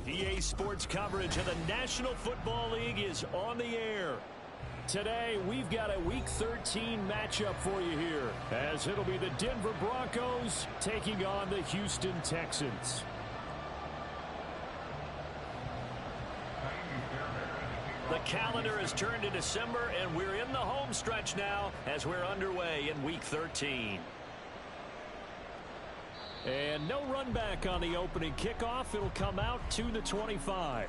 EA Sports coverage of the National Football League is on the air. Today, we've got a Week 13 matchup for you here, as it'll be the Denver Broncos taking on the Houston Texans. The calendar has turned to December, and we're in the home stretch now as we're underway in Week 13. And no run back on the opening kickoff. It'll come out to the 25.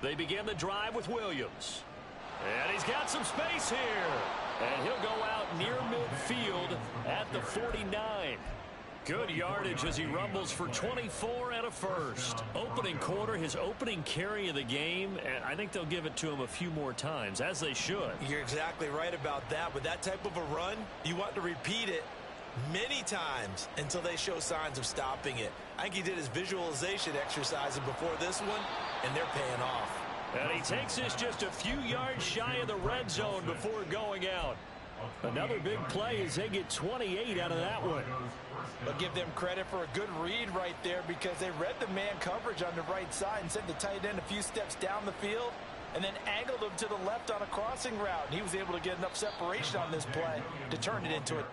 They begin the drive with Williams. And he's got some space here. And he'll go out near midfield at the 49. Good yardage as he rumbles for 24 and a first. Opening quarter, his opening carry of the game, and I think they'll give it to him a few more times, as they should. You're exactly right about that. With that type of a run, you want to repeat it many times until they show signs of stopping it. I think he did his visualization exercises before this one, and they're paying off. And he takes this just a few yards shy of the red zone before going out. Another big play as they get 28 out of that one. But give them credit for a good read right there, because they read the man coverage on the right side and sent the tight end a few steps down the field and then angled him to the left on a crossing route. And he was able to get enough separation on this play to turn it into a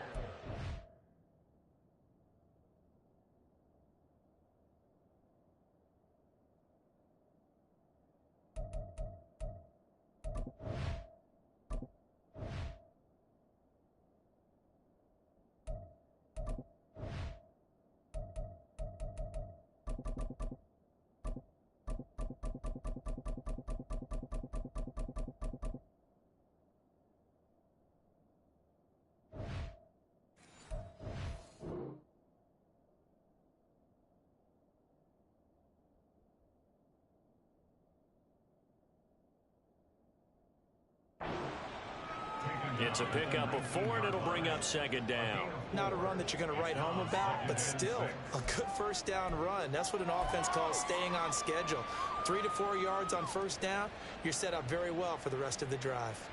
It's a pickup of 4, and it'll bring up second down. Not a run that you're going to write home about, but still a good first down run. That's what an offense calls staying on schedule. 3 to 4 yards on first down, you're set up very well for the rest of the drive.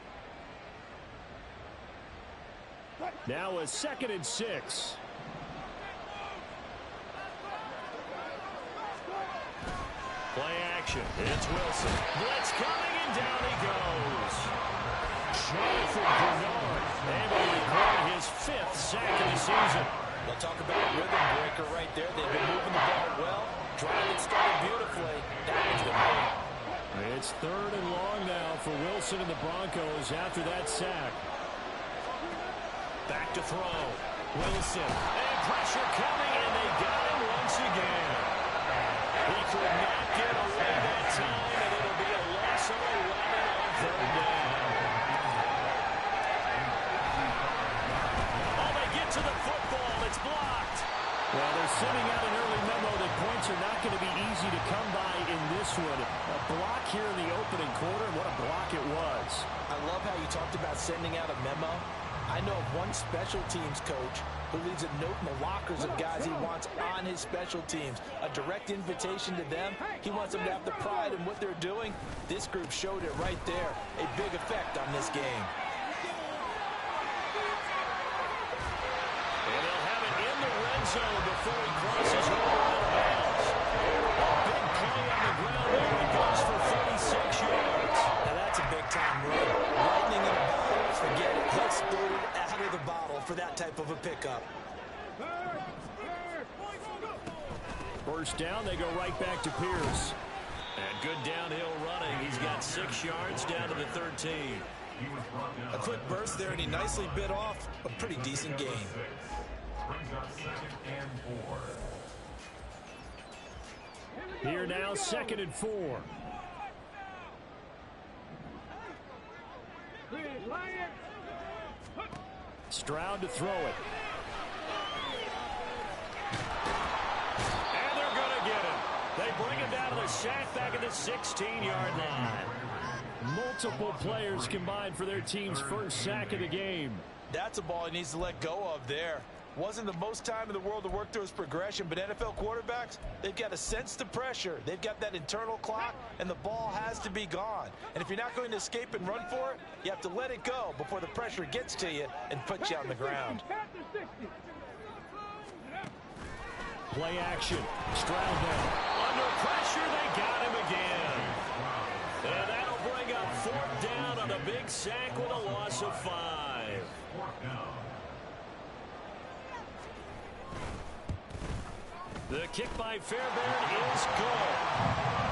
Now a 2nd and 6. Play action. It's Wilson. Blitz coming, and down he goes. Jonathan Bernard able to record his 5th sack of the season. We'll talk about a rhythm breaker right there. They've been moving the ball well. Driving started beautifully. That was the play. It's 3rd and long now for Wilson and the Broncos after that sack. Back to throw. Wilson. And pressure coming, and they got him once again. He could not get away that time, and it'll be a loss of 11 on 3rd down. To the football, it's blocked. Well, they're sending out an early memo that points are not going to be easy to come by in this one. A block here in the opening quarter, and what a block it was. I love how you talked about sending out a memo. I know of one special teams coach who leaves a note in the lockers of guys he wants on his special teams. A direct invitation to them. He wants them to have the pride in what they're doing. This group showed it right there. A big effect on this game. Zone before he crosses over out of bounds. A big play on the ground there. He goes for 46 yards. Now that's a big-time run. Lightning in a bottle, forget it. He exploded out of the bottle for that type of a pickup. First down, they go right back to Pierce. And good downhill running. He's got 6 yards down to the 13. A quick burst there, and he nicely bit off a pretty decent gain. Here now, 2nd and 4. Stroud to throw it. And they're going to get him. They bring him down to the sack back at the 16-yard line. Multiple players combined for their team's first sack of the game. That's a ball he needs to let go of there. Wasn't the most time in the world to work through his progression, but NFL quarterbacks, they've got to sense the pressure. They've got that internal clock, and the ball has to be gone. And if you're not going to escape and run for it, you have to let it go before the pressure gets to you and puts you on the ground. Play action. Stroud down. Under pressure, they got him again. And that'll bring up 4th down on a big sack with a loss of 5. The kick by Fairbairn is good.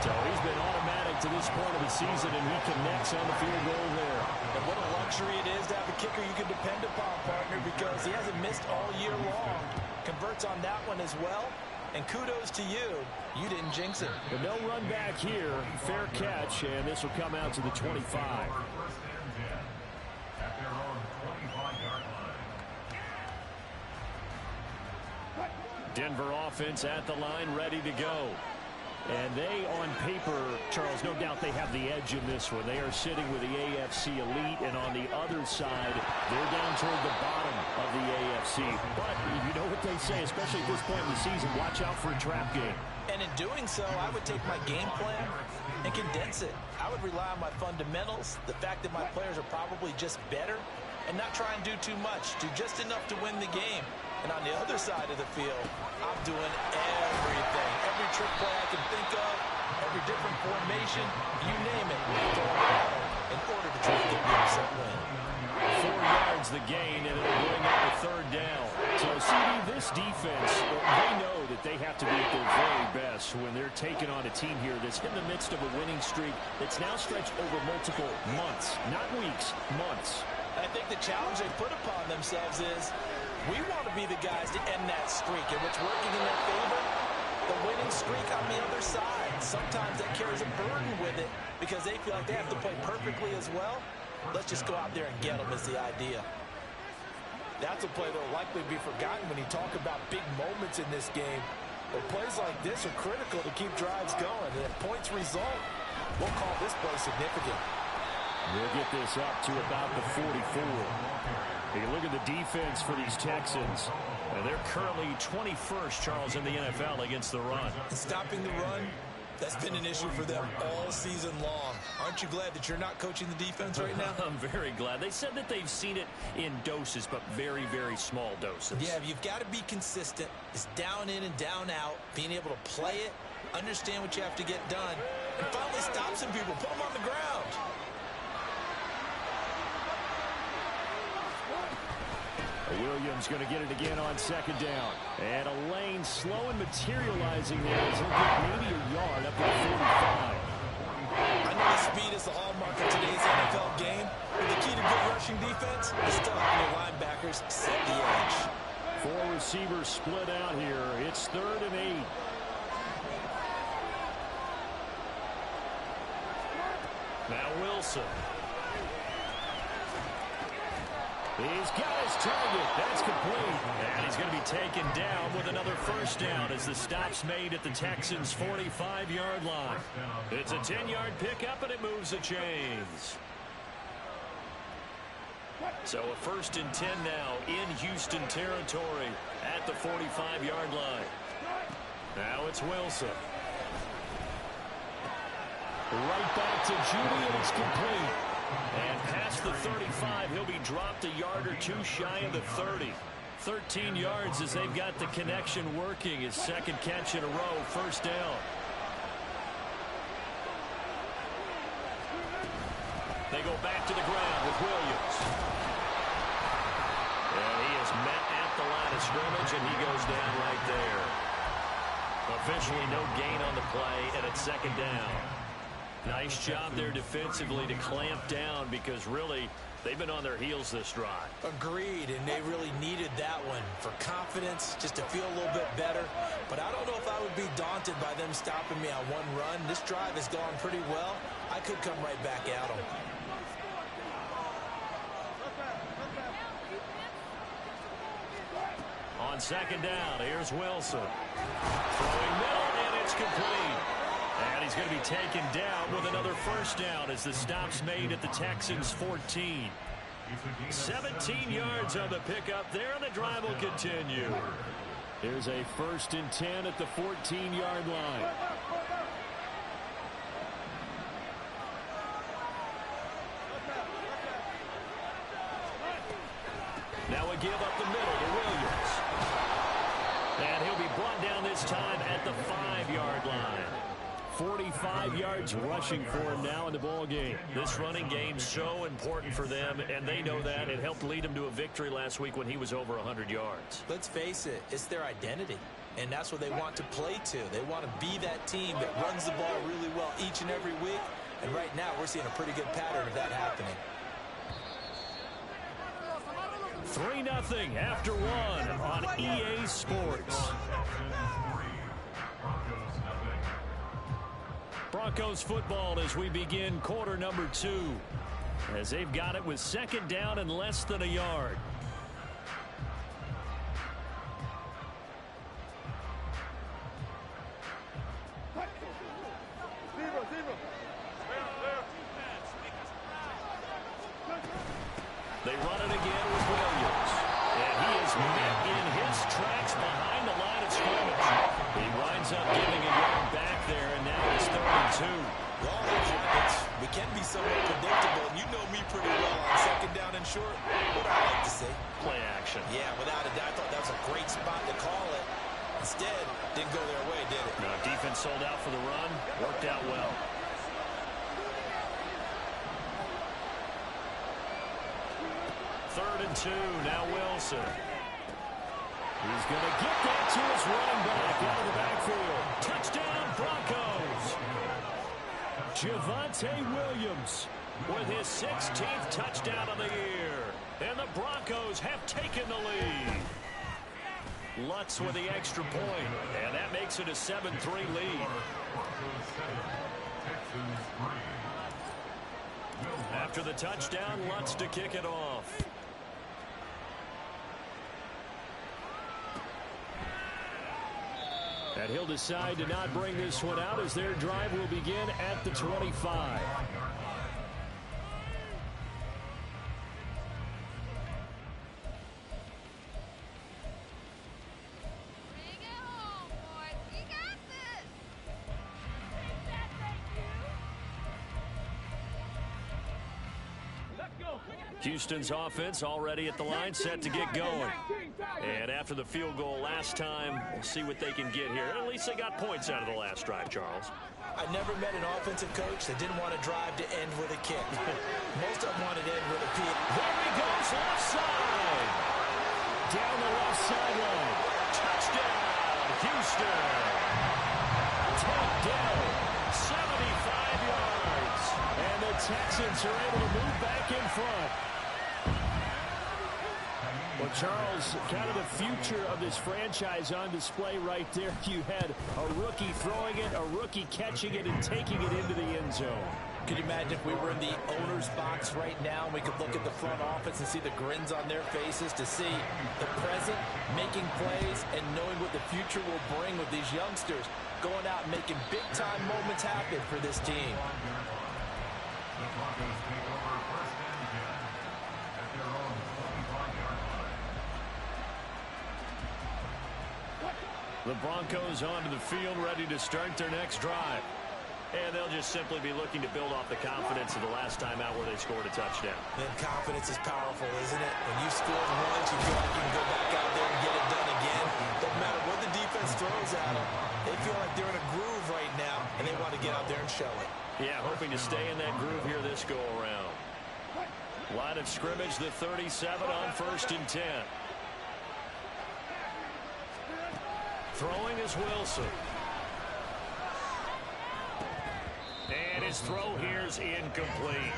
So he's been automatic to this point of the season, and he connects on the field goal there. And what a luxury it is to have a kicker you can depend upon, partner, because he hasn't missed all year long. Converts on that one as well. And kudos to you. You didn't jinx it. But no run back here. Fair catch, and this will come out to the 25. Denver offense at the line, ready to go. And they, on paper, Charles, no doubt they have the edge in this one. They are sitting with the AFC elite, and on the other side, they're down toward the bottom of the AFC. But you know what they say, especially at this point in the season, watch out for a trap game. And in doing so, I would take my game plan and condense it. I would rely on my fundamentals, the fact that my players are probably just better, and not try and do too much, do just enough to win the game. And on the other side of the field, I'm doing everything. Every trick play I can think of, every different formation, you name it, in order to try to get the upset win. 4 yards the gain, and it'll bring up a 3rd down. So, CD, this defense, they know that they have to be at their very best when they're taking on a team here that's in the midst of a winning streak that's now stretched over multiple months, not weeks, months. I think the challenge they put upon themselves is we want to be the guys to end that streak, and what's working in their favor, the winning streak on the other side. Sometimes that carries a burden with it because they feel like they have to play perfectly as well. Let's just go out there and get them is the idea. That's a play that will likely be forgotten when you talk about big moments in this game. But plays like this are critical to keep drives going. And if points result, we'll call this play significant. We'll get this up to about the 44. You look at the defense for these Texans. And they're currently 21st, Charles, in the NFL against the run. Stopping the run, that's been an issue for them all season long. Aren't you glad that you're not coaching the defense right now? I'm very glad. They said that they've seen it in doses, but very, very small doses. Yeah, you've got to be consistent. It's down in and down out, being able to play it, understand what you have to get done, and finally stop some people, put them on the ground. Williams going to get it again on 2nd down. And a lane slow and materializing there as he'll get maybe a yard up to the 45. I know the speed is the hallmark of today's NFL game, but the key to good rushing defense is still having your linebackers set the edge. 4 receivers split out here. It's 3rd and 8. Now Wilson. He's got his target. That's complete. And he's going to be taken down with another 1st down as the stop's made at the Texans' 45-yard line. It's a 10-yard pickup, and it moves the chains. So a 1st and 10 now in Houston territory at the 45-yard line. Now it's Wilson. Right back to Judy, and it's complete. And past the 35, he'll be dropped a yard or 2 shy of the 30. 13 yards as they've got the connection working. His 2nd catch in a row, 1st down. They go back to the ground with Williams. And he is met at the line of scrimmage, and he goes down right there. Officially no gain on the play, and it's 2nd down. Nice job there defensively to clamp down because really they've been on their heels this drive. Agreed, and they really needed that one for confidence, just to feel a little bit better. But I don't know if I would be daunted by them stopping me on one run. This drive has gone pretty well. I could come right back at them. On 2nd down, here's Wilson. Throwing middle, and it's complete. And he's going to be taken down with another first down as the stop's made at the Texans' 14. 17 yards on the pickup there, and the drive will continue. Here's a 1st and 10 at the 14-yard line. Now a give up the middle to Williams. And he'll be brought down this time at the 5-yard line. 45 yards rushing for him now in the ball game. This running game so important for them, and they know that. It helped lead them to a victory last week when he was over 100 yards. Let's face it, it's their identity, and that's what they want to play to. They want to be that team that runs the ball really well each and every week, and right now we're seeing a pretty good pattern of that happening. 3-0 after one on EA Sports. Broncos football as we begin quarter number 2. As they've got it with 2nd down and less than a yard. They run it again with Williams. And he is met in his tracks behind the line of scrimmage. He winds up giving a yard back there, and now it's 3rd and 2. Well, that happens. We can be somewhat predictable, and you know me pretty well on 2nd down and short. What do I like to say? Play action. Yeah, without a doubt. I thought that was a great spot to call it. Instead, didn't go their way, did it? No, defense sold out for the run. Worked out well. 3rd and 2. Now Wilson. He's going to get that to his running back out of the backfield. Touchdown, Broncos. Javonte Williams with his 16th touchdown of the year. And the Broncos have taken the lead. Lutz with the extra point, and that makes it a 7-3 lead. After the touchdown, Lutz to kick it off. And he'll decide to not bring this one out as their drive will begin at the 25. Houston's offense already at the line, set to get going. And after the field goal last time, we'll see what they can get here. At least they got points out of the last drive, Charles. I never met an offensive coach that didn't want to drive to end with a kick. Most of them wanted to end with a PAT. There he goes, left side. Down the left sideline. Touchdown, Houston. Touchdown, 75 yards. And the Texans are able to move back in front. Well, Charles, kind of the future of this franchise on display right there. You had a rookie throwing it, a rookie catching it, and taking it into the end zone. Could you imagine if we were in the owner's box right now and we could look at the front office and see the grins on their faces, to see the present making plays and knowing what the future will bring with these youngsters going out and making big-time moments happen for this team. The Broncos onto the field, ready to start their next drive. And they'll just simply be looking to build off the confidence of the last time out where they scored a touchdown. And confidence is powerful, isn't it? When you score once, you feel like you can go back out there and get it done again. Doesn't matter what the defense throws at them. They feel like they're in a groove right now, and they want to get out there and show it. Yeah, hoping to stay in that groove here this go-around. Line of scrimmage, the 37 on 1st and 10. Throwing is Wilson. And his throw here is incomplete.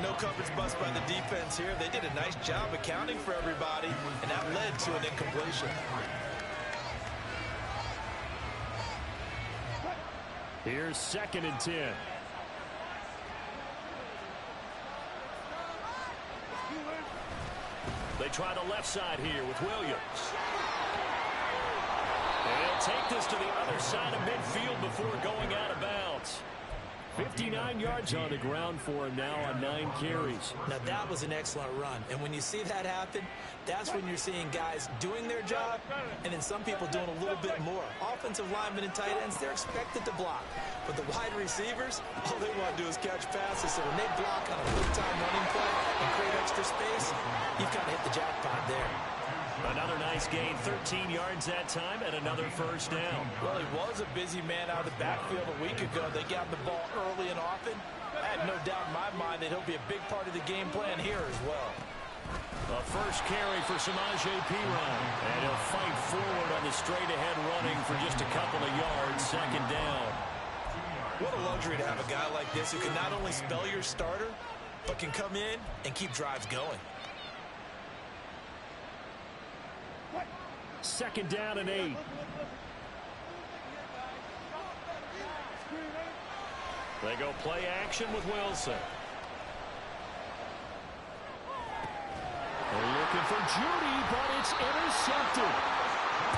No coverage bust by the defense here. They did a nice job accounting for everybody, and that led to an incompletion. Here's 2nd and 10. They try the left side here with Williams. And he'll take this to the other side of midfield before going out of bounds. 59 yards on the ground for him now on 9 carries. Now, that was an excellent run. And when you see that happen, that's when you're seeing guys doing their job and then some people doing a little bit more. Offensive linemen and tight ends, they're expected to block. But the wide receivers, all they want to do is catch passes. So when they block on a big-time running play and create extra space, you've kind of hit the jackpot there. Another nice gain, 13 yards that time, and another first down. Well, he was a busy man out of the backfield a week ago. They got the ball early and often. I have no doubt in my mind that he'll be a big part of the game plan here as well. A first carry for Samaje Perine. And he'll fight forward on the straight-ahead running for just a couple of yards, second down. What a luxury to have a guy like this who can not only spell your starter, but can come in and keep drives going. Second down and 8. They go play action with Wilson. They're looking for Judy, but it's intercepted.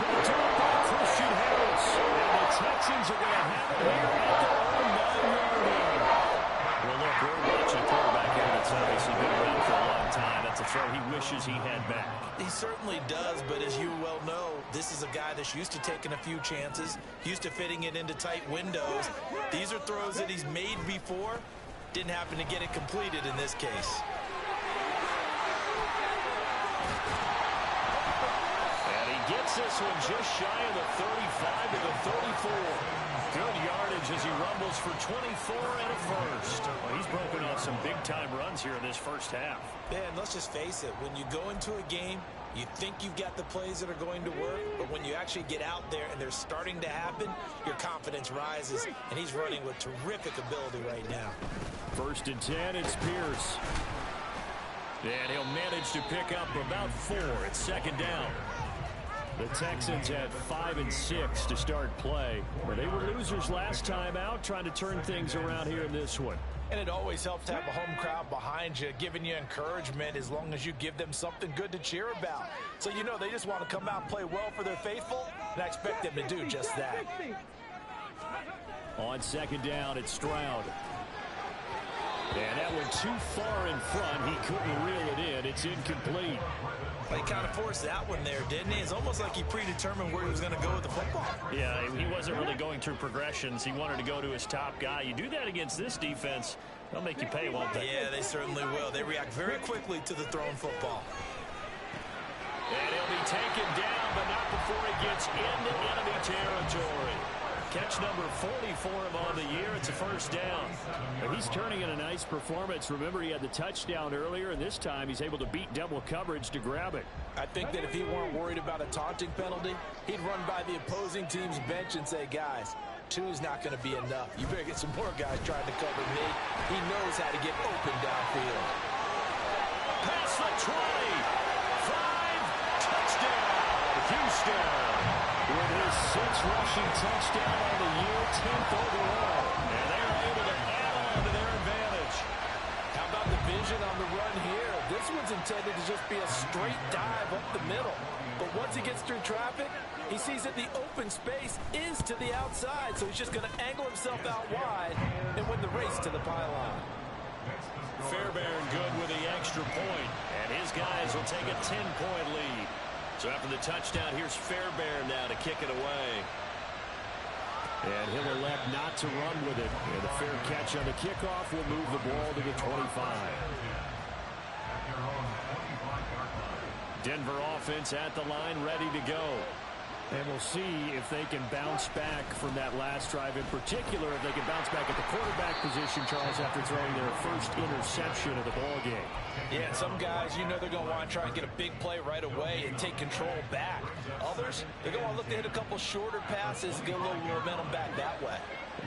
Picked up by Christian Harris. And the Texans are going to have it here at their own 9-yard line. Well, look, we're watching a quarterback here that's obviously been around for a long time. That's a throw he wishes he had back. He certainly does, but as you well know, this is a guy that's used to taking a few chances, used to fitting it into tight windows. These are throws that he's made before. Didn't happen to get it completed in this case. And he gets this one just shy of the 35 to the 34. Good yardage as he rumbles for 24 and a first. Well, he's broken off some big-time runs here in this first half. Man, let's just face it. When you go into a game, you think you've got the plays that are going to work, but when you actually get out there and they're starting to happen, your confidence rises, and he's running with terrific ability right now. First and 10, it's Pierce. And he'll manage to pick up about 4. It's second down. The Texans had 5 and 6 to start play, but they were losers last time out, trying to turn things around here in this one. And it always helps to have a home crowd behind you, giving you encouragement as long as you give them something good to cheer about. So you know they just want to come out and play well for their faithful, and I expect them to do just that. On second down, it's Stroud. And that went too far in front. He couldn't reel it in. It's incomplete. Well, he kind of forced that one there, didn't he? It's almost like he predetermined where he was going to go with the football. Yeah, he wasn't really going through progressions. He wanted to go to his top guy. You do that against this defense, they'll make you pay, won't they? Yeah, they certainly will. They react very quickly to the thrown football. And he'll be taken down, but not before he gets into enemy territory. Catch number 40 for him on the year. It's a first down. He's turning in a nice performance. Remember, he had the touchdown earlier, and this time he's able to beat double coverage to grab it. I think that if he weren't worried about a taunting penalty, he'd run by the opposing team's bench and say, guys, 2 is not going to be enough. You better get some more guys trying to cover me. He knows how to get open downfield. Past the 20. 5. Touchdown. Houston. With his 6th rushing touchdown on the year, 10th overall. And they're able to add on to their advantage. How about the vision on the run here? This one's intended to just be a straight dive up the middle. But once he gets through traffic, he sees that the open space is to the outside, so he's just going to angle himself out wide and win the race to the pylon. Fairbairn good with the extra point, and his guys will take a 10-point lead. So after the touchdown, here's Fairbairn now to kick it away. And he'll elect not to run with it. And a fair catch on the kickoff will move the ball to the 25. Denver offense at the line, ready to go. And we'll see if they can bounce back from that last drive, in particular, if they can bounce back at the quarterback position, Charles, after throwing their first interception of the ballgame. Yeah, some guys, you know they're going to want to try and get a big play right away and take control back. Others, they're going to look to hit a couple shorter passes and get a little momentum back that way.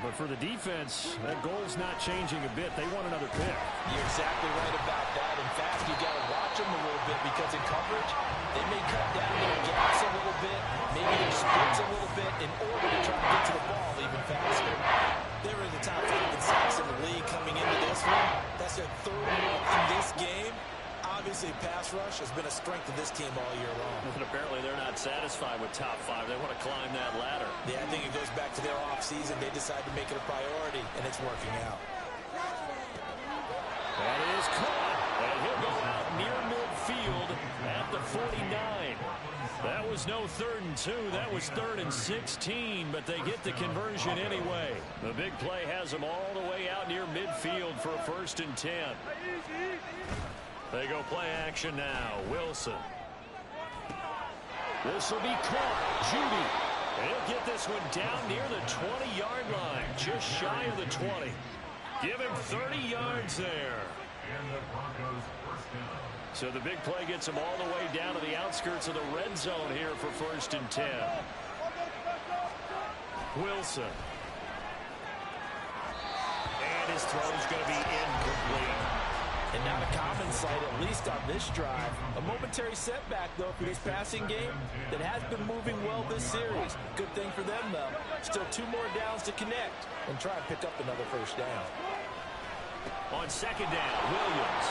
But for the defense, that goal's not changing a bit. They want another pick. You're exactly right about that. In fact, you got to watch them a little bit because in coverage, they may cut down their gaps a little bit, maybe their splits a little bit in order to try to get to the ball even faster. They're in the top 5 in sacks in the league coming into this one. That's their 3rd one in this game. Odds Obviously, pass rush has been a strength of this team all year long. And apparently they're not satisfied with top 5. They want to climb that ladder. Yeah, I think it goes back to their offseason. They decided to make it a priority, and it's working out. That is caught, and he'll go out near midfield at the 49. That was no 3rd and 2. That was 3rd and 16, but they get the conversion anyway. The big play has them all the way out near midfield for a 1st and 10. They go play action now. Wilson. This will be caught. Judy. And he'll get this one down near the 20-yard line, just shy of the 20. Give him 30 yards there. So the big play gets him all the way down to the outskirts of the red zone here for 1st and 10. Wilson. And his throw is going to be incomplete. And not a common sight, at least on this drive. A momentary setback, though, for this passing game that has been moving well this series. Good thing for them, though. Still 2 more downs to connect and try and pick up another 1st down. On 2nd down, Williams.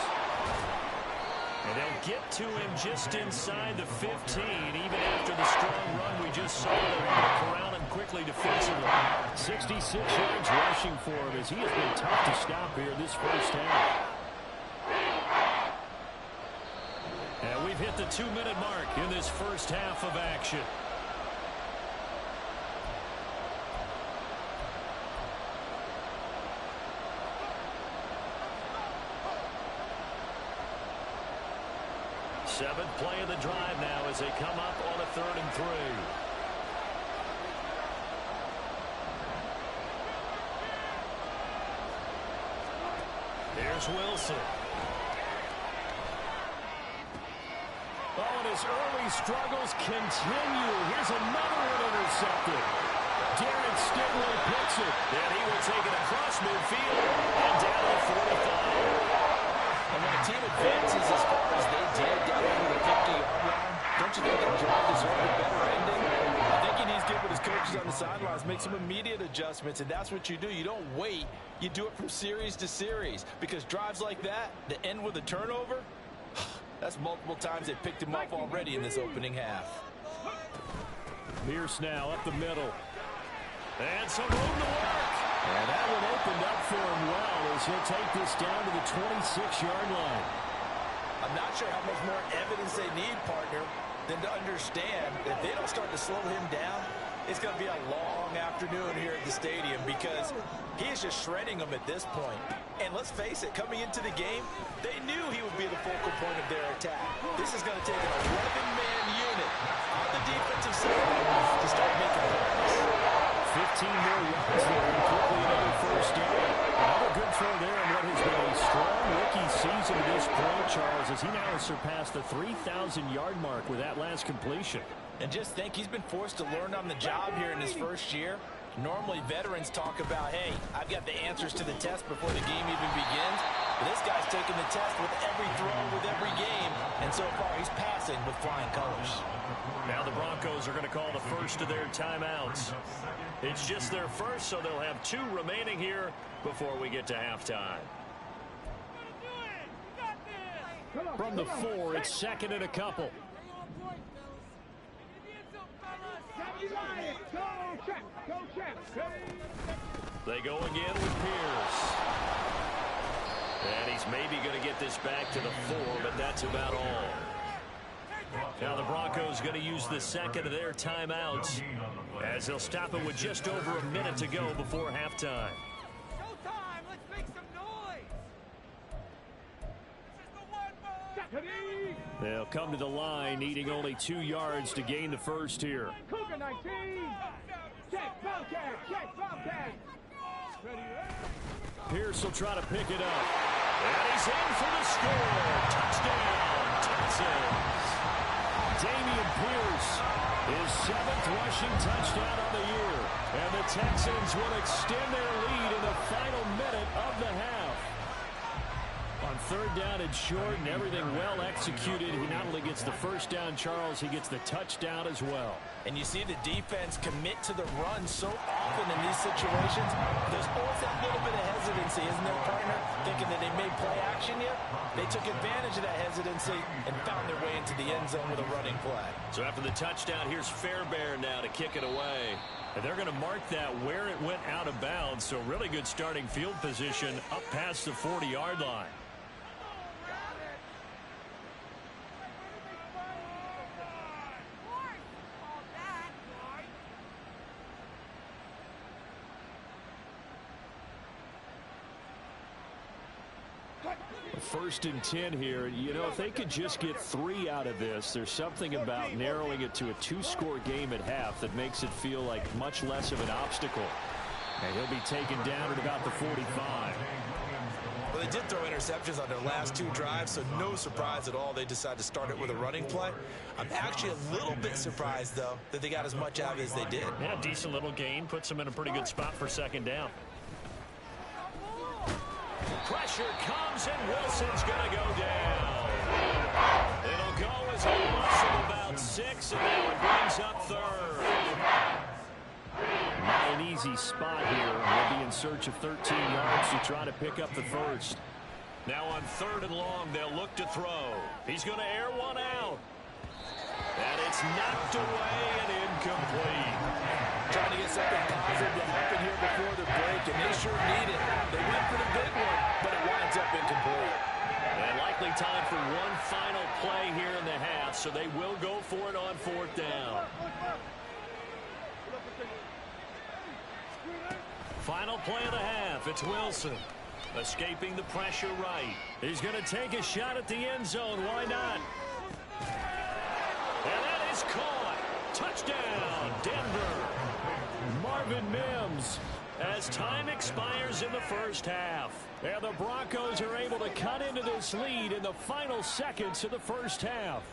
And they'll get to him just inside the 15, even after the strong run we just saw. They'll look around him quickly defensively. 66 yards rushing for him as he has been tough to stop here this 1st half. And we've hit the 2-minute mark in this 1st half of action. Seventh play of the drive now as they come up on a 3rd and 3. Here's Wilson. Oh, and his early struggles continue. Here's another one intercepted. Darren Stingley picks it. And he will take it across midfield and down to the 45. And when a team advances as far as they did down over the 50-yard line, don't you think that drive deserved a better ending? I think he needs to get with his coaches on the sidelines, make some immediate adjustments, and that's what you do. You don't wait. You do it from series to series, because drives like that end with a turnover, that's multiple times they picked him up already in this opening half. Pierce now up the middle. And some room to work. And that one opened up for him well as he'll take this down to the 26-yard line. I'm not sure how much more evidence they need, partner, than to understand that if they don't start to slow him down, it's going to be a long afternoon here at the stadium because he is just shredding them at this point. And let's face it, coming into the game, they knew he would be the focal point of their attack. This is going to take an 11-man unit on the defensive side to start making plays. 15 more yards there and quickly another 1st down. Another good throw there in what has been a strong rookie season to this point, Charles, as he now has surpassed the 3,000-yard mark with that last completion. And just think, he's been forced to learn on the job here in his 1st year. Normally, veterans talk about, hey, I've got the answers to the test before the game even begins. But this guy's taking the test with every throw, with every game. And so far, he's passing with flying colors. Now the Broncos are going to call the first of their timeouts. It's just their first, so they'll have 2 remaining here before we get to halftime. From the 4, it's 2nd and a couple. They go again with Pierce. And he's maybe going to get this back to the 4, but that's about all. Now the Broncos going to use the 2nd of their timeouts as they'll stop it with just over a minute to go before halftime. Showtime! Let's make some noise! This is the one ball! They'll come to the line needing only 2 yards to gain the first here. Cougar 19! Check, Bobcat! Check, Bobcat! Pierce will try to pick it up. And he's in for the score. Touchdown, Texans. Dameon Pierce, his 7th rushing touchdown of the year. And the Texans will extend their lead in the final minute of the half. On third down and short, and everything well executed. He not only gets the first down, Charles, he gets the touchdown as well. And you see the defense commit to the run so often in these situations. There's always that little bit of hesitancy, isn't there, partner? Thinking that they may play action yet. They took advantage of that hesitancy and found their way into the end zone with a running play. So after the touchdown, here's Fairbairn now to kick it away. And they're going to mark that where it went out of bounds. So really good starting field position up past the 40-yard line. First and 10 here. You know, if they could just get 3 out of this, there's something about narrowing it to a 2-score game at half that makes it feel like much less of an obstacle. And he'll be taken down at about the 45. Well, they did throw interceptions on their last 2 drives, so no surprise at all they decided to start it with a running play. I'm actually a little bit surprised, though, that they got as much out of it as they did. Yeah, decent little gain. Puts them in a pretty good spot for second down. Pressure comes, and Wilson's going to go down. It'll go as a loss of about 6, and now it brings up third. Not an easy spot here. We'll be in search of 13 yards to try to pick up the first. Now on 3rd and long, they'll look to throw. He's going to air one out. And it's knocked away and incomplete. Trying to get something positive to happen here before the break, and they sure need it. They went for the big one, but it winds up incomplete. And likely time for one final play here in the half, so they will go for it on 4th down. Final play of the half. It's Wilson. Escaping the pressure right. He's going to take a shot at the end zone. Why not? And that is caught. Touchdown, Denver. Marvin Mims, as time expires in the first half. And the Broncos are able to cut into this lead in the final seconds of the first half.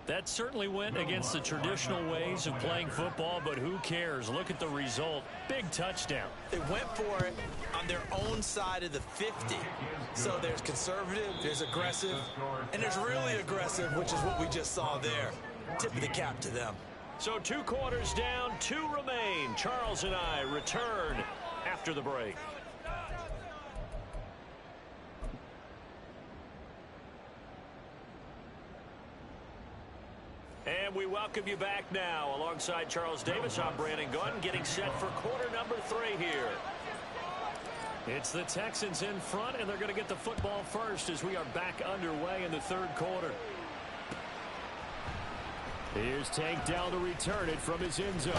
That certainly went against the traditional ways of playing football, but who cares? Look at the result. Big touchdown. They went for it on their own side of the 50. So there's conservative, there's aggressive, and there's really aggressive, which is what we just saw there. Tip of the cap to them. So 2 quarters down, 2 remain. Charles and I return after the break. And we welcome you back now. Alongside Charles Davis, I'm Brandon Gaudin, getting set for quarter number 3 here. It's the Texans in front, and they're going to get the football first as we are back underway in the 3rd quarter. Here's Tank down to return it from his end zone.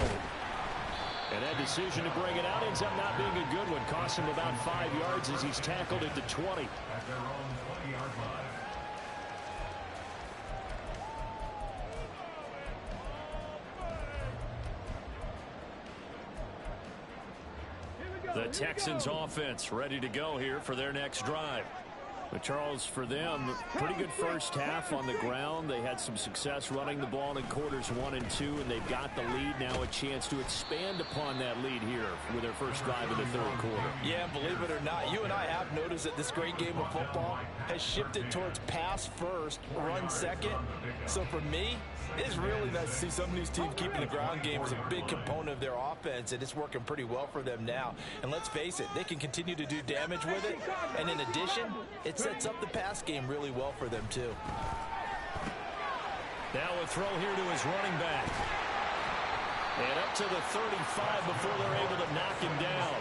And that decision to bring it out ends up not being a good one. Costs him about 5 yards as he's tackled at the 20. At their own 20-yard line. The Texans offense ready to go here for their next drive. But Charles, for them, pretty good first half on the ground. They had some success running the ball in quarters 1 and 2, and they've got the lead. Now a chance to expand upon that lead here with their first drive of the 3rd quarter. Yeah, believe it or not, you and I have noticed that this great game of football has shifted towards pass first, run second. So for me, it's really nice to see some of these teams keeping the ground game as a big component of their offense, and it's working pretty well for them now. And let's face it, they can continue to do damage with it. And in addition, it sets up the pass game really well for them, too. Now a throw here to his running back. And up to the 35 before they're able to knock him down.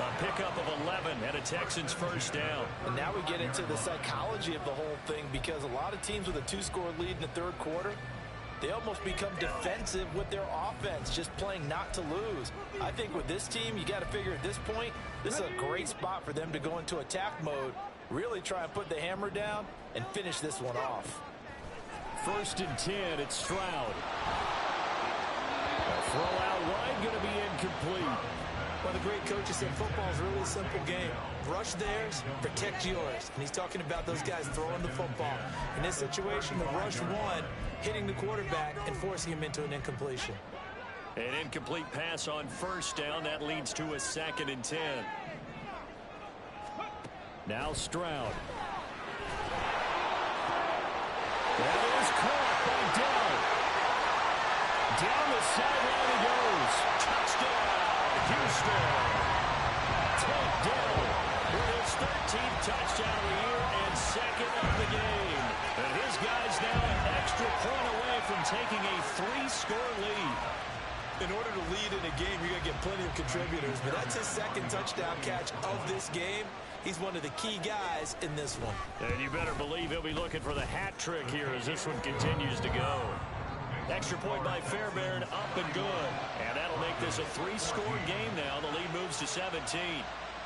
A pickup of 11 and a Texans first down. And now we get into the psychology of the whole thing, because a lot of teams with a 2-score lead in the 3rd quarter, they almost become defensive with their offense, just playing not to lose. I think with this team, you got to figure at this point, this is a great spot for them to go into attack mode, really try and put the hammer down and finish this one off. 1st and 10, it's Stroud. A throw out wide, going to be incomplete. Well, the great coach has said football is really a simple game. Rush theirs, protect yours. And he's talking about those guys throwing the football. In this situation, the rush one, hitting the quarterback and forcing him into an incompletion. An incomplete pass on 1st down. That leads to a 2nd and 10. Now Stroud. That is caught by Dell. Down the sideline he goes. Touchdown, Houston. Tank Dell with his 13th touchdown of the year and second of the game. And his guys now an extra point away from taking a 3-score lead. In order to lead in a game, you're going to get plenty of contributors, but that's his second touchdown catch of this game. He's one of the key guys in this one. And you better believe he'll be looking for the hat trick here as this one continues to go. Extra point by Fairbairn, up and good. And that'll make this a 3-score game now. The lead moves to 17.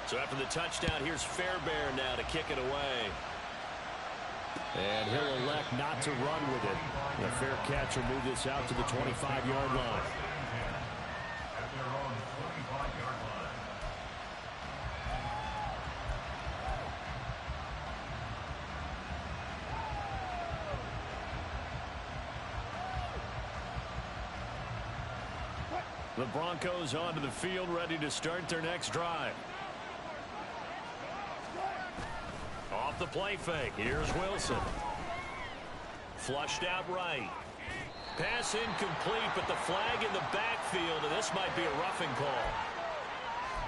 So after the touchdown, here's Fairbairn now to kick it away. And he'll elect not to run with it. The fair catch will move this out to the 25-yard line. At their own 25-yard line. The Broncos onto the field, ready to start their next drive. Off the play fake. Here's Wilson. Flushed out right. Pass incomplete, but the flag in the backfield, and this might be a roughing call.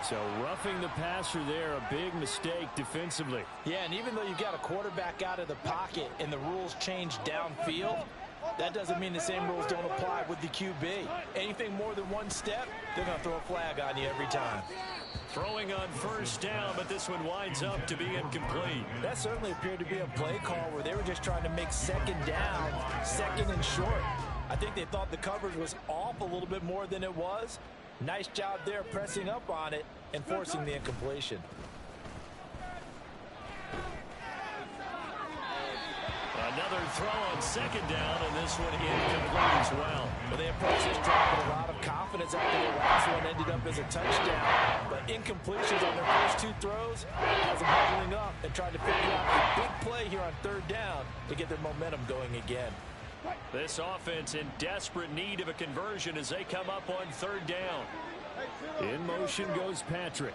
So roughing the passer there, a big mistake defensively. Yeah, and even though you got a quarterback out of the pocket and the rules change downfield, that doesn't mean the same rules don't apply with the QB. Anything more than one step, they're going to throw a flag on you every time. Throwing on first down, but this one winds up to be incomplete. That certainly appeared to be a play call where they were just trying to make second down, second and short. I think they thought the coverage was off a little bit more than it was. Nice job there pressing up on it and forcing the incompletion. Another throw on second down, and this one incomplete as well. Well, they approached this drive with a lot of confidence after the last one ended up as a touchdown. But incompletions on their first 2 throws has them huddling up and trying to figure out a big play here on third down to get their momentum going again. This offense in desperate need of a conversion as they come up on third down. In motion goes Patrick.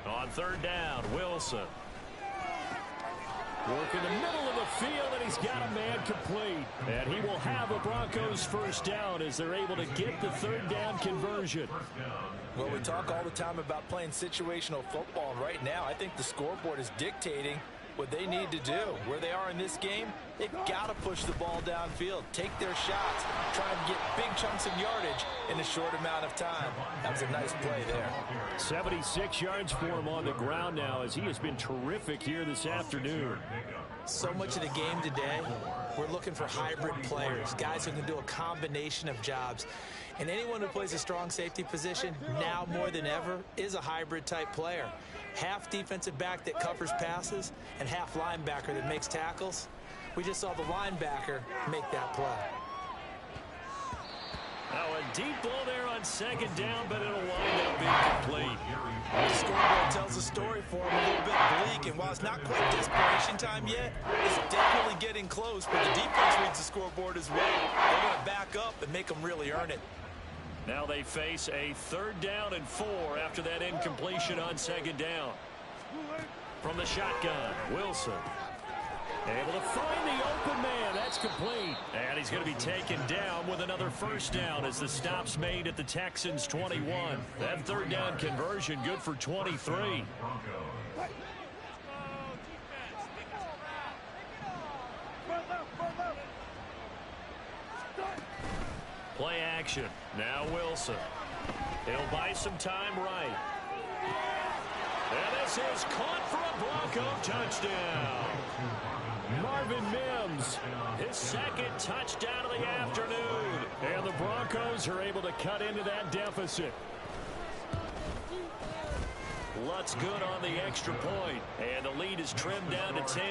On third down, Wilson. Work in the middle of the field, and he's got a man complete. And he will have a Broncos first down as they're able to get the third down conversion. Well, we talk all the time about playing situational football, and right now I think the scoreboard is dictating what they need to do. Where they are in this game, they've got to push the ball downfield, take their shots, try and get big chunks of yardage in a short amount of time. That was a nice play there. 76 yards for him on the ground now as he has been terrific here this afternoon. So much of the game today, we're looking for hybrid players, guys who can do a combination of jobs. And anyone who plays a strong safety position, now more than ever, is a hybrid type player. Half defensive back that covers passes and half linebacker that makes tackles. We just saw the linebacker make that play. Now a deep ball there on second down, but it'll wind up being complete. The scoreboard tells the story for him, a little bit bleak, and while it's not quite desperation time yet, it's definitely getting close, but the defense reads the scoreboard as well. They're going to back up and make them really earn it. Now they face a third down and 4 after that incompletion on second down. From the shotgun, Wilson. Able to find the open man. That's complete. And he's going to be taken down with another first down as the stop's made at the Texans' 21. That third down conversion good for 23. Play action. Now Wilson. He'll buy some time right. And this is caught for a Bronco touchdown. Marvin Mims, his second touchdown of the afternoon. And the Broncos are able to cut into that deficit. Lutz good on the extra point. And the lead is trimmed down to 10.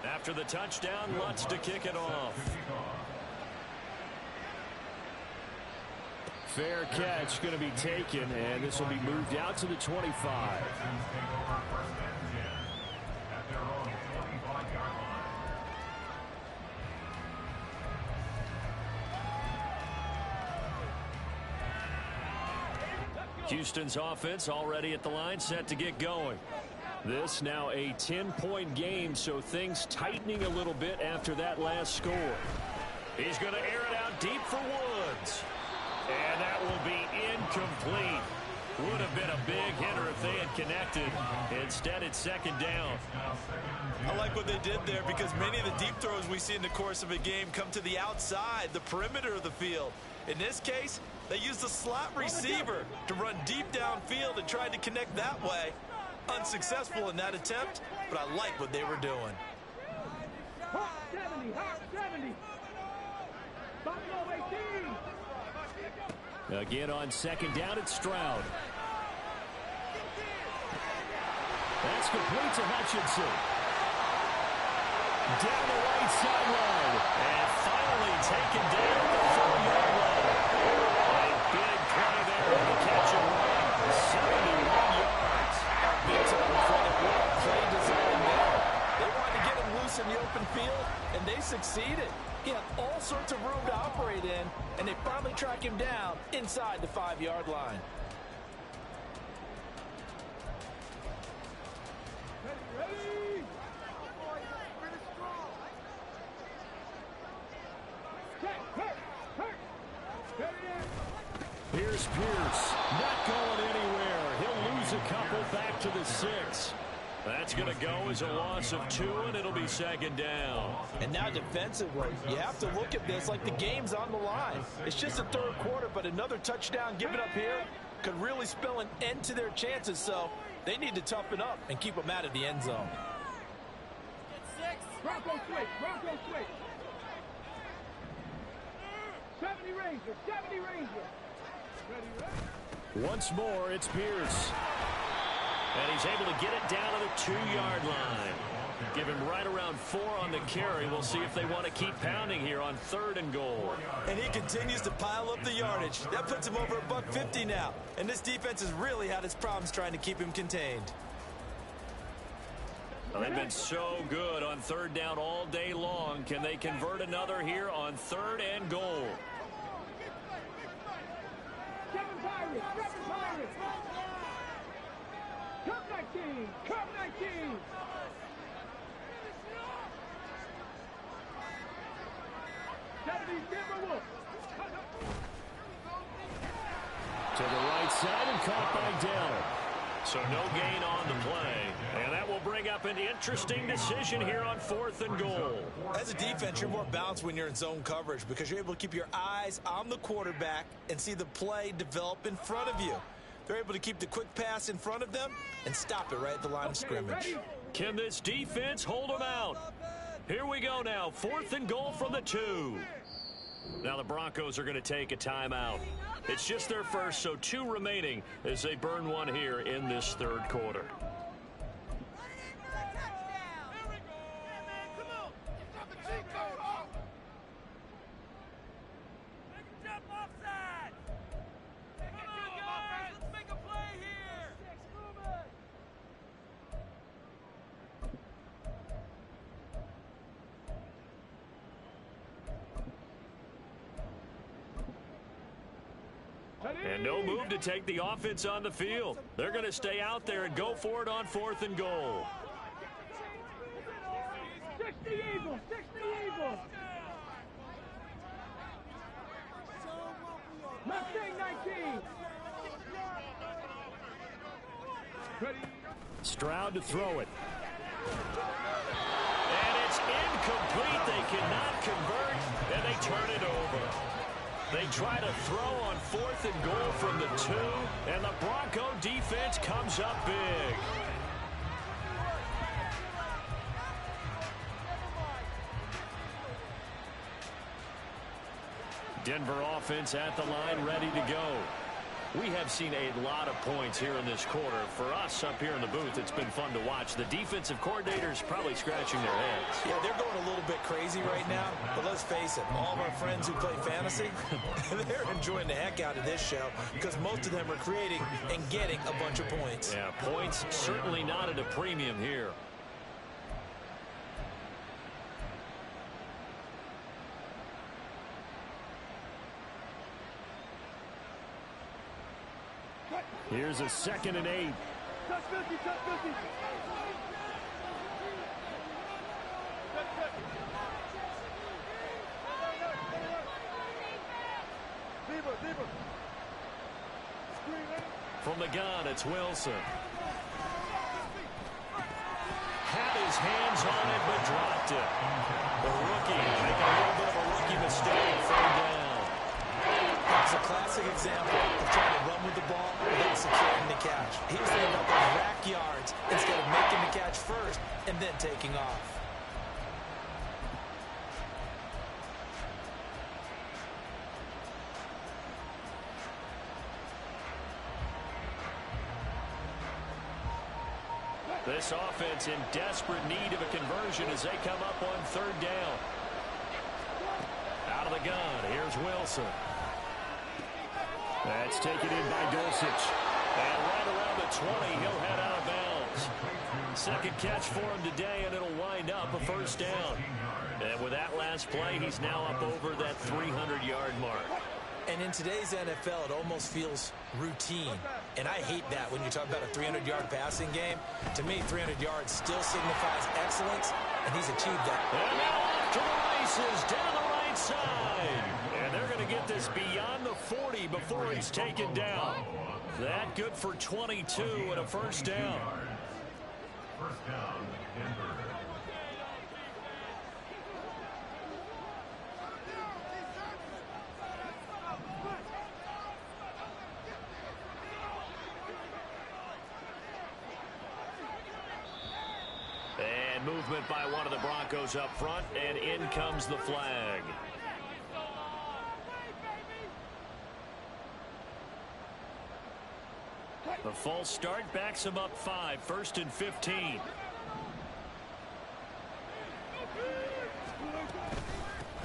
After the touchdown, Lutz to kick it off. Fair catch going to be taken, and this will be moved out to the 25. Take over first and 10 at their own 25-yard line. Houston's offense already at the line, set to get going. This now a 10-point game, so things tightening a little bit after that last score. He's going to air it out deep for Woods. And that will be incomplete. Would have been a big hitter if they had connected. Instead, it's second down. I like what they did there because many of the deep throws we see in the course of a game come to the outside, the perimeter of the field. In this case, they used the slot receiver to run deep downfield and tried to connect that way. Unsuccessful in that attempt, but I like what they were doing. Hawk 70, Hawk 70. Buffalo 18. Again on second down, it's Stroud. That's complete to Hutchinson. Down the right sideline. And finally taken down at the 4-yard line. A big play there to catch him right. 71 yards. Big time credit. What play design there. They wanted to get him loose in the open field, and they succeeded. He had all sorts of room to operate in, and they finally track him down inside the 5-yard line. Ready? Here's Pierce. Not going anywhere. He'll lose a couple back to the 6. That's going to go as a loss of 2, and it'll be second down. And now defensively, you have to look at this like the game's on the line. It's just the third quarter, but another touchdown given up here could really spell an end to their chances, so they need to toughen up and keep them out of the end zone. Bronco switch, Bronco switch. 70 Ranger, 70 Ranger. Ready? Once more, it's Pierce. And he's able to get it down to the 2-yard line. Give him right around 4 on the carry. We'll see if they want to keep pounding here on 3rd and goal. And he continues to pile up the yardage. That puts him over $150 now. And this defense has really had its problems trying to keep him contained. Well, they've been so good on 3rd down all day long. Can they convert another here on 3rd and goal? 7 Pirates, 7 Pirates. Cup 19, Cup 19. To the right side and caught by Dell. So no gain on the play. And that will bring up an interesting decision here on 4th and goal. As a defense, you're more balanced when you're in zone coverage because you're able to keep your eyes on the quarterback and see the play develop in front of you. They're able to keep the quick pass in front of them and stop it right at the line of scrimmage. Can this defense hold them out? Here we go now. 4th and goal from the 2. Now the Broncos are going to take a timeout. It's just their first, so 2 remaining as they burn one here in this 3rd quarter. And no move to take the offense on the field. They're going to stay out there and go for it on 4th and goal. 60 Eagles, 60 Eagles. Mustang 19. Ready? Stroud to throw it. And it's incomplete. They cannot convert, and they turn it over. They try to throw on 4th and goal from the 2, and the Bronco defense comes up big. Denver offense at the line, ready to go. We have seen a lot of points here in this quarter. For us up here in the booth, it's been fun to watch. The defensive coordinators probably scratching their heads. Yeah, they're going a little bit crazy right now, but let's face it, all of our friends who play fantasy, they're enjoying the heck out of this show because most of them are creating and getting a bunch of points. Yeah, points certainly not at a premium here. Here's a 2nd and 8. Touch 50, touch 50. Deeper. From the gun, it's Wilson. Had his hands on it, but dropped it. The rookie making a little bit of a rookie mistake. Third down. It's a classic example of trying to run with the ball without securing the catch. He was thinking about those rack yards instead of making the catch first and then taking off. This offense in desperate need of a conversion as they come up on 3rd down. Out of the gun, here's Wilson. That's taken in by Dulcich. And right around the 20, he'll head out of bounds. 2nd catch for him today, and it'll wind up a 1st down. And with that last play, he's now up over that 300-yard mark. And in today's NFL, it almost feels routine. And I hate that when you talk about a 300-yard passing game. To me, 300 yards still signifies excellence, and he's achieved that. And now off to the races down the right side. And they're going to get this beyond the 40 before he's taken down. That good for 22 and a 1st down. First down, Denver. And movement by one of the Broncos up front, and in comes the flag. The false start backs him up 5, 1st and 15.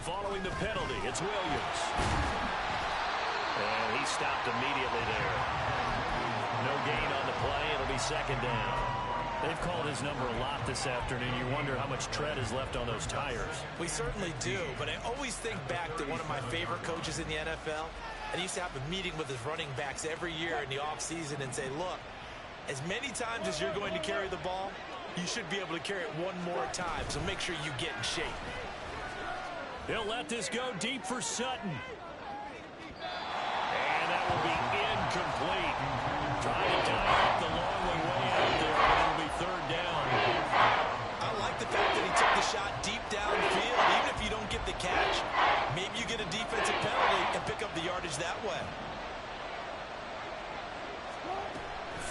Following the penalty, it's Williams. And he stopped immediately there. No gain on the play. It'll be 2nd down. They've called his number a lot this afternoon. You wonder how much tread is left on those tires. We certainly do, but I always think back to one of my favorite coaches in the NFL. And he used to have a meeting with his running backs every year in the offseason and say, look, as many times as you're going to carry the ball, you should be able to carry it one more time, so make sure you get in shape. He'll let this go deep for Sutton. And that will be incomplete. Trying to tie up the long way out there, but it'll be 3rd down. I like the fact that he took the shot deep downfield, even if you don't get the catch. Maybe you get a defensive penalty and pick up the yardage that way.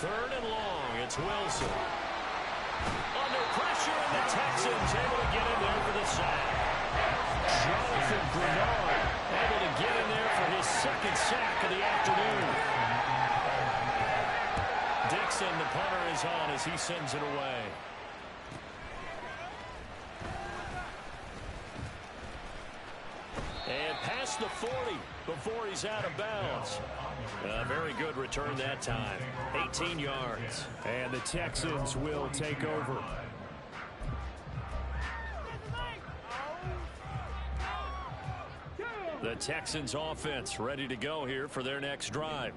3rd and long, it's Wilson. Under pressure, and the Texans able to get in there for the sack. Jonathan Grenard able to get in there for his 2nd sack of the afternoon. Dixon, the punter, is on as he sends it away. And past the 40 before he's out of bounds. A very good return that time. 18 yards. And the Texans will take over. The Texans offense ready to go here for their next drive.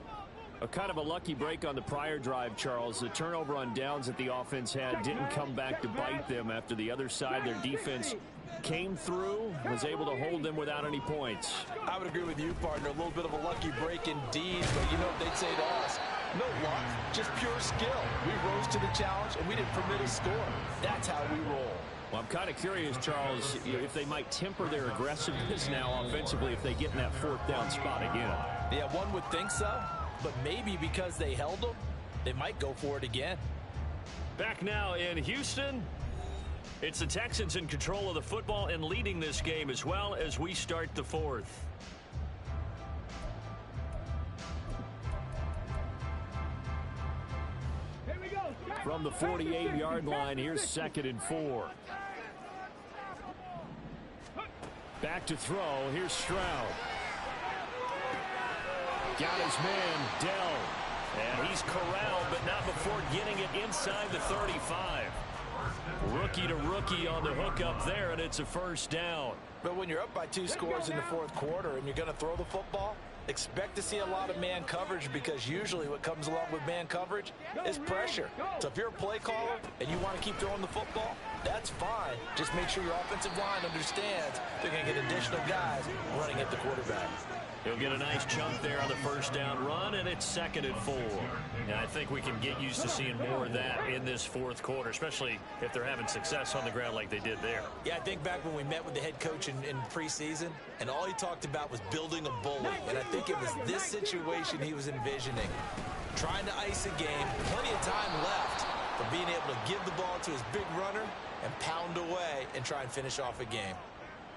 A kind of a lucky break on the prior drive, Charles. The turnover on downs that the offense had didn't come back to bite them after the other side. Their defense came through, was able to hold them without any points. I would agree with you, partner. A little bit of a lucky break indeed, but you know what they'd say to us? No luck, just pure skill. We rose to the challenge, and we didn't permit a score. That's how we roll. Well, I'm kind of curious, Charles, if they might temper their aggressiveness now offensively if they get in that 4th down spot again. Yeah, one would think so, but maybe because they held them, they might go for it again. Back now in Houston, it's the Texans in control of the football and leading this game as well as we start the 4th. From the 48-yard line, here's 2nd and 4. Back to throw. Here's Stroud. Got his man, Dell. And he's corralled, but not before getting it inside the 35. Rookie to rookie on the hook up there, and it's a first down. But when you're up by 2 scores in the 4th quarter and you're going to throw the football, expect to see a lot of man coverage, because usually what comes along with man coverage is pressure. So if you're a play caller and you want to keep throwing the football, that's fine. Just make sure your offensive line understands they're going to get additional guys running at the quarterback. He'll get a nice chunk there on the first down run, and it's 2nd and 4. And I think we can get used to seeing more of that in this 4th quarter, especially if they're having success on the ground like they did there. Yeah, I think back when we met with the head coach in preseason, and all he talked about was building a bully. And I think it was this situation he was envisioning. Trying to ice a game, plenty of time left for being able to give the ball to his big runner and pound away and try and finish off a game.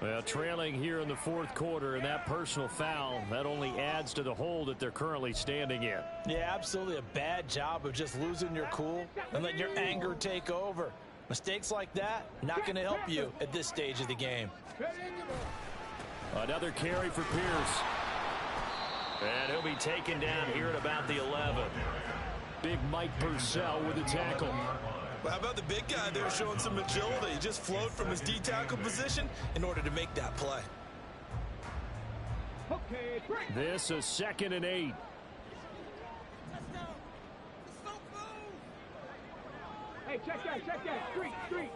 Well, trailing here in the 4th quarter, and that personal foul, that only adds to the hole that they're currently standing in. Yeah, absolutely a bad job of just losing your cool and letting your anger take over. Mistakes like that, not going to help you at this stage of the game. Another carry for Pierce. And he'll be taken down here at about the 11. Big Mike Purcell with the tackle. Well, how about the big guy there showing some agility? He just flowed from his D-tackle position in order to make that play. This is 2nd and 8. Hey, check that. Street.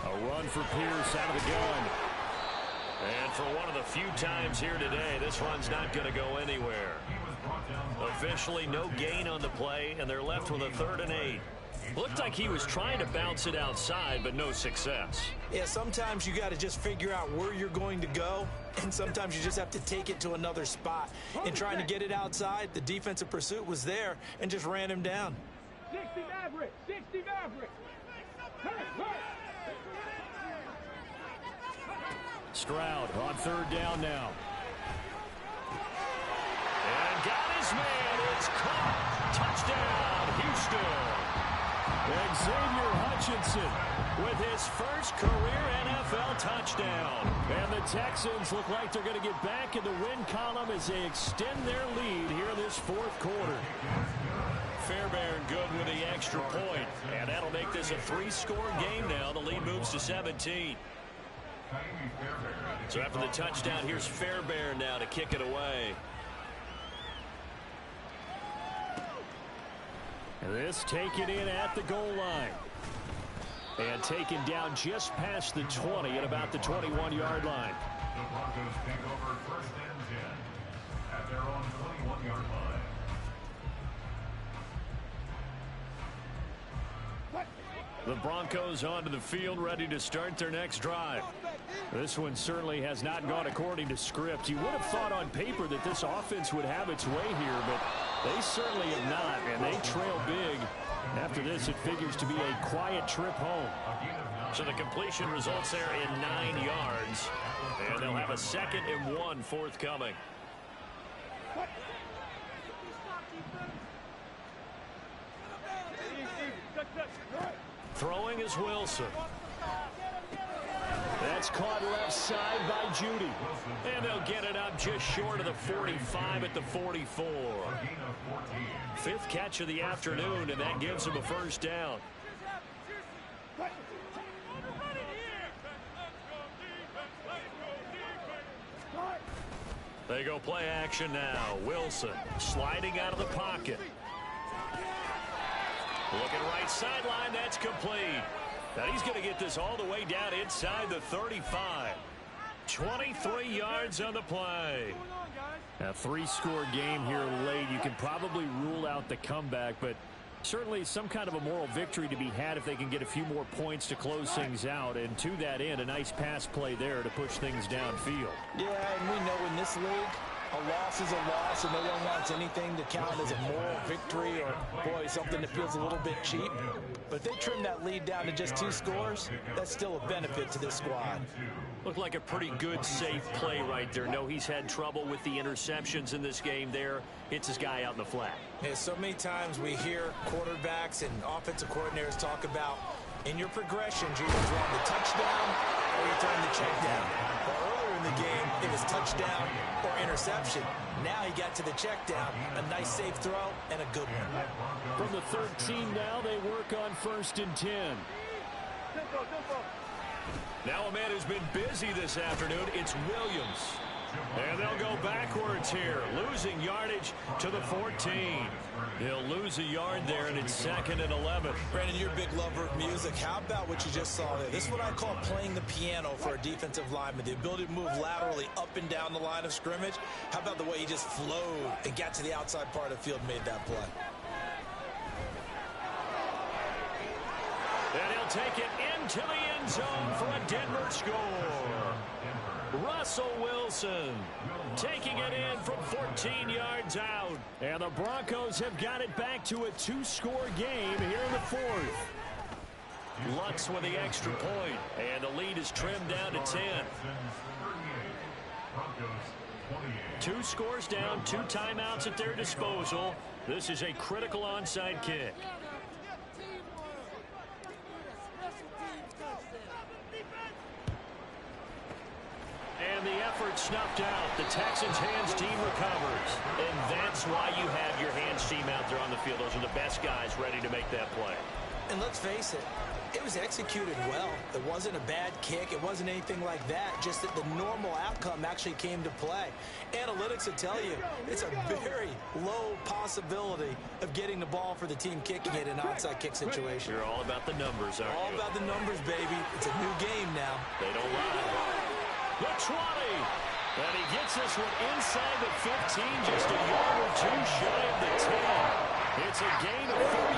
A run for Pierce out of the gun. And for one of the few times here today, this run's not going to go anywhere. Officially no gain on the play, and they're left with a 3rd and 8. Looked like he was trying to bounce it outside, but no success. Yeah, sometimes you got to just figure out where you're going to go, and sometimes you just have to take it to another spot. In trying to get it outside, the defensive pursuit was there and just ran him down. 60 Maverick. Stroud on 3rd down now. And got his man. It's caught. Touchdown, Houston. Xavier Hutchinson with his first career NFL touchdown. And the Texans look like they're going to get back in the win column as they extend their lead here in this 4th quarter. Fairbairn good with the extra point. And that'll make this a 3-score game now. The lead moves to 17. So after the touchdown, here's Fairbairn now to kick it away. This taken in at the goal line. And taken down just past the 20 at about the 21-yard line. The Broncos take over 1st and 10 at their own 21-yard line. The Broncos onto the field, ready to start their next drive. This one certainly has not gone according to script. You would have thought on paper that this offense would have its way here, but they certainly have not, and they trail big. After this, it figures to be a quiet trip home. So the completion results there in 9 yards, and they'll have a 2nd and 1 forthcoming. Throwing is Wilson. That's caught left side by Judy. And they'll get it up just short of the 45 at the 44. 5th catch of the afternoon, and that gives them a first down. They go play action now. Wilson sliding out of the pocket. Looking right sideline, that's complete. Now he's going to get this all the way down inside the 35. 23 yards on the play. A 3-score game here late. You can probably rule out the comeback, but certainly some kind of a moral victory to be had if they can get a few more points to close things out. And to that end, a nice pass play there to push things downfield. Yeah, and we know in this league, A loss is a loss, and no one wants anything to count as a moral victory or, boy, something that feels a little bit cheap. But if they trim that lead down to just 2 scores, that's still a benefit to this squad. Looked like a pretty good, safe play right there. No, he's had trouble with the interceptions in this game there. Hits his guy out in the flat. Yeah, so many times we hear quarterbacks and offensive coordinators talk about, in your progressions, you're either throwing the touchdown or you're throwing the check down. But earlier in the game, it was touchdown or interception. Now he got to the check down, a nice safe throw, and a good one. From the 13 now, they work on 1st and 10. Now a man who's been busy this afternoon, it's Williams. And they'll go backwards here, losing yardage to the 14. He'll lose a yard there, and it's 2nd and 11. Brandon, you're a big lover of music. How about what you just saw there? This is what I call playing the piano for a defensive lineman, the ability to move laterally up and down the line of scrimmage. How about the way he just flowed and got to the outside part of the field and made that play? And he'll take it into the end zone for a Denver score. Russell Wilson taking it in from 14 yards out. And the Broncos have got it back to a 2-score game here in the 4th. Lutz with the extra point. And the lead is trimmed down to 10. 2 scores down, 2 timeouts at their disposal. This is a critical onside kick. And the effort snuffed out. The Texans' hands team recovers. And that's why you have your hands team out there on the field. Those are the best guys ready to make that play. And let's face it, it was executed well. It wasn't a bad kick. It wasn't anything like that. Just that the normal outcome actually came to play. Analytics will tell you it's a very low possibility of getting the ball for the team kicking it in an onside kick situation. You're all about the numbers, aren't you? All about the numbers, baby. It's a new game now. They don't lie. The 20. And he gets this one inside the 15, just a yard or 2 shy of the 10. It's a gain of 34.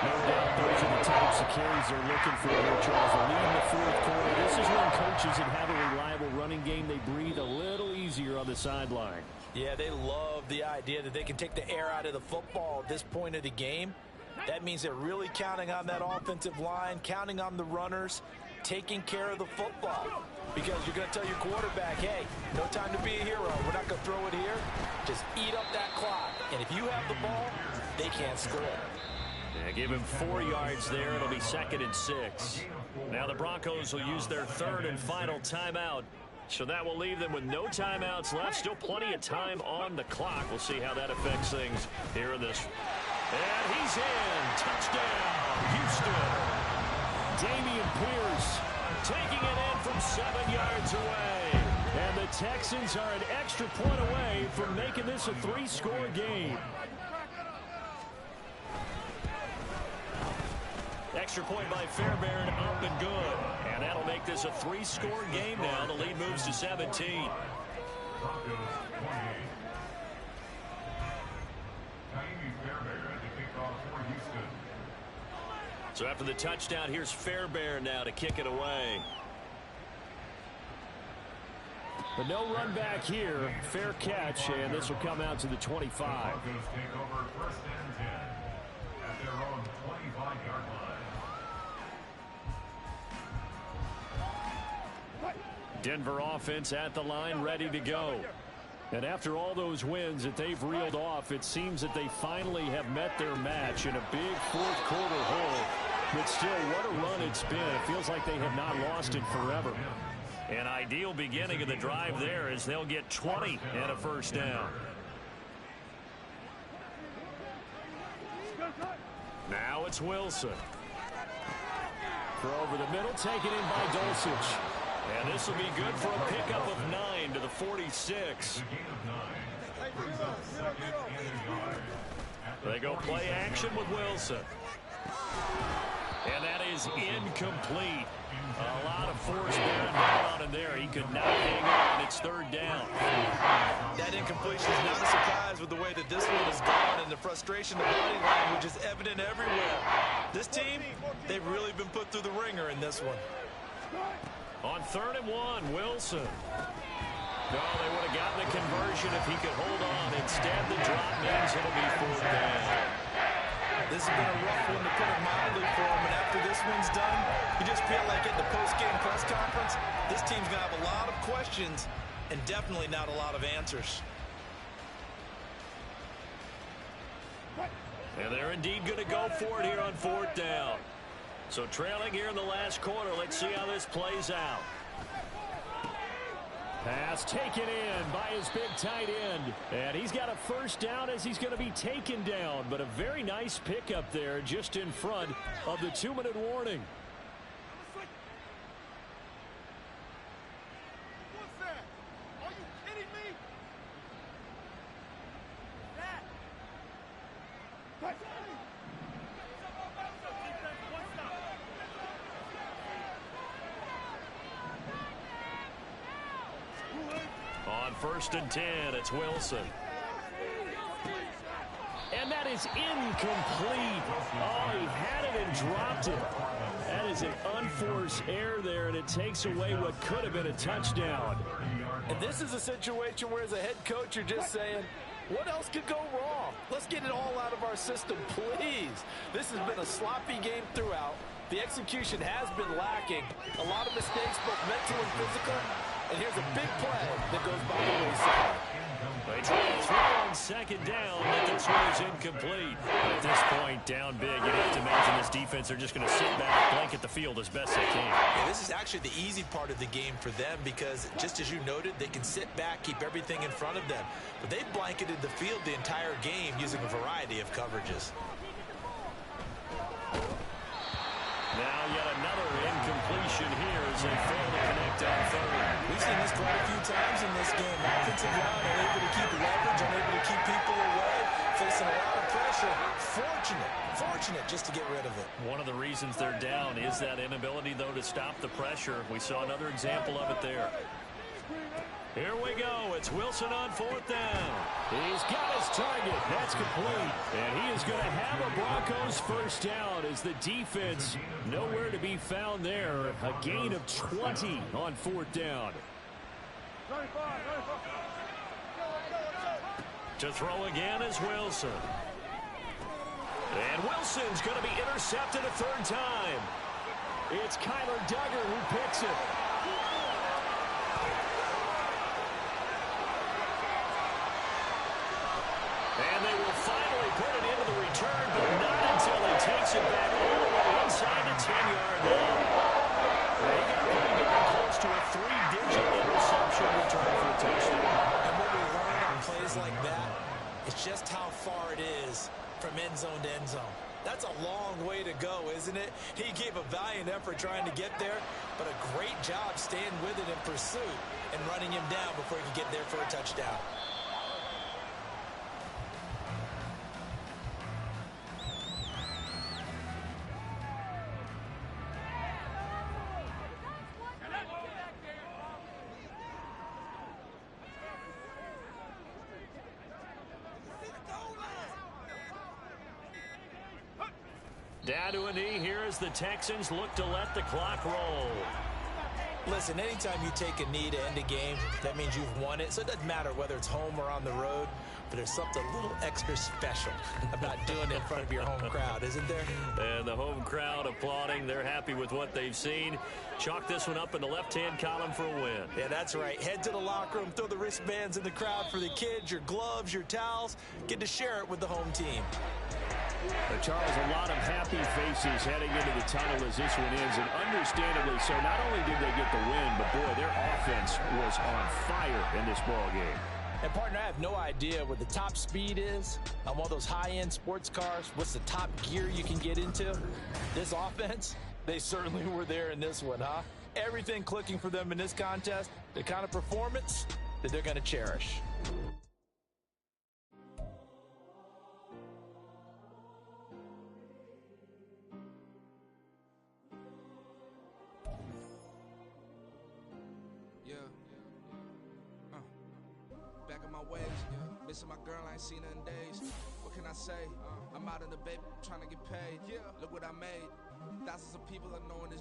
No doubt those are the types of carries they're looking for here, Charles. The lead in the 4th quarter. This is when coaches that have a reliable running game, they breathe a little easier on the sideline. Yeah, they love the idea that they can take the air out of the football at this point of the game. That means they're really counting on that offensive line, counting on the runners, taking care of the football. Because you're going to tell your quarterback, hey, no time to be a hero. We're not going to throw it here. Just eat up that clock. And if you have the ball, they can't score. Yeah, give him 4 yards there. It'll be 2nd and 6. Now the Broncos will use their 3rd and final timeout. So that will leave them with no timeouts left. Still plenty of time on the clock. We'll see how that affects things here in this. And he's in. Touchdown, Houston. Damian Pierce taking it in from 7 yards away. And the Texans are an extra point away from making this a 3-score game. Extra point by Fairbairn, up and good. And that'll make this a 3-score game now. The lead moves to 17. So after the touchdown, here's Fairbairn now to kick it away. But no run back here. Fair catch, and this will come out to the 25. Denver offense at the line, ready to go. And after all those wins that they've reeled off, it seems that they finally have met their match in a big 4th quarter hole. But still, what a run it's been. It feels like they have not lost it forever. An ideal beginning of the drive there as they'll get 20 and a 1st down. Now it's Wilson. Throw over the middle, taken in by Dulcich. And this will be good for a pickup of 9 to the 46. They go play action with Wilson. And that is incomplete. A lot of force bearing down on him there. He could not hang on. It's 3rd down. That incompletion is not a surprise with the way that this one has gone, and the frustration, the body language is evident everywhere. This team, they've really been put through the ringer in this one. On 3rd and 1, Wilson. No, they would have gotten the conversion if he could hold on. Instead, the drop means it'll be 4th down. This has been a rough one, to put it mildly, for him. And after this one's done, you just feel like at the post-game press conference, this team's going to have a lot of questions and definitely not a lot of answers. And they're indeed going to go for it here on 4th down. So trailing here in the last quarter. Let's see how this plays out. Pass taken in by his big tight end. And he's got a 1st down as he's going to be taken down. But a very nice pickup there just in front of the 2-minute warning. What's that? Are you kidding me? On 1st and 10, it's Wilson. And that is incomplete. Oh, he had it and dropped it. That is an unforced error there, and it takes away what could have been a touchdown. And this is a situation where, as a head coach, you're just saying, what else could go wrong? Let's get it all out of our system, please. This has been a sloppy game throughout. The execution has been lacking. A lot of mistakes, both mental and physical. And here's a big play that goes by the wayside. They try to throw on 2nd down, but this one is incomplete. At this point, down big, you'd have to imagine this defense, they're just going to sit back, blanket the field as best they can. Yeah, this is actually the easy part of the game for them because, just as you noted, they can sit back, keep everything in front of them. But they've blanketed the field the entire game using a variety of coverages. Now yet another incompletion here as they fail to connect on 3rd. We've seen this quite a few times in this game. Offensive line unable to keep leverage, unable to keep people away, facing a lot of pressure. Fortunate just to get rid of it. One of the reasons they're down is that inability, though, to stop the pressure. We saw another example of it there. Here we go. It's Wilson on 4th down. He's got his target. That's complete. And he is going to have a Broncos 1st down as the defense nowhere to be found there. A gain of 20 on 4th down. To throw again is Wilson. And Wilson's going to be intercepted a 3rd time. It's Kyler Duggar who picks it. And they will finally put it into the return, but not until he takes it back all the way inside the 10-yard line. They got pretty darn close to a 3-digit interception return for a touchdown. And what we learn on plays like that is just how far it is from end zone to end zone. That's a long way to go, isn't it? He gave a valiant effort trying to get there, but a great job staying with it in pursuit and running him down before he could get there for a touchdown. Down to a knee here as the Texans look to let the clock roll. Listen, anytime you take a knee to end a game, that means you've won it. So it doesn't matter whether it's home or on the road, but there's something a little extra special about doing it in front of your home crowd, isn't there? And the home crowd applauding. They're happy with what they've seen. Chalk this one up in the left-hand column for a win. Yeah, that's right. Head to the locker room, throw the wristbands in the crowd for the kids, your gloves, your towels. Get to share it with the home team. Charles, a lot of happy faces heading into the tunnel as this one ends, and understandably so. Not only did they get the win, but boy, their offense was on fire in this ball game. And partner, I have no idea what the top speed is on one of those high-end sports cars. What's the top gear you can get into? This offense, they certainly were there in this one, huh? Everything clicking for them in this contest, the kind of performance that they're going to cherish. Missing my girl, I ain't seen her in days. What can I say? I'm out in the baby, trying to get paid. Look what I made. Thousands of people are knowing this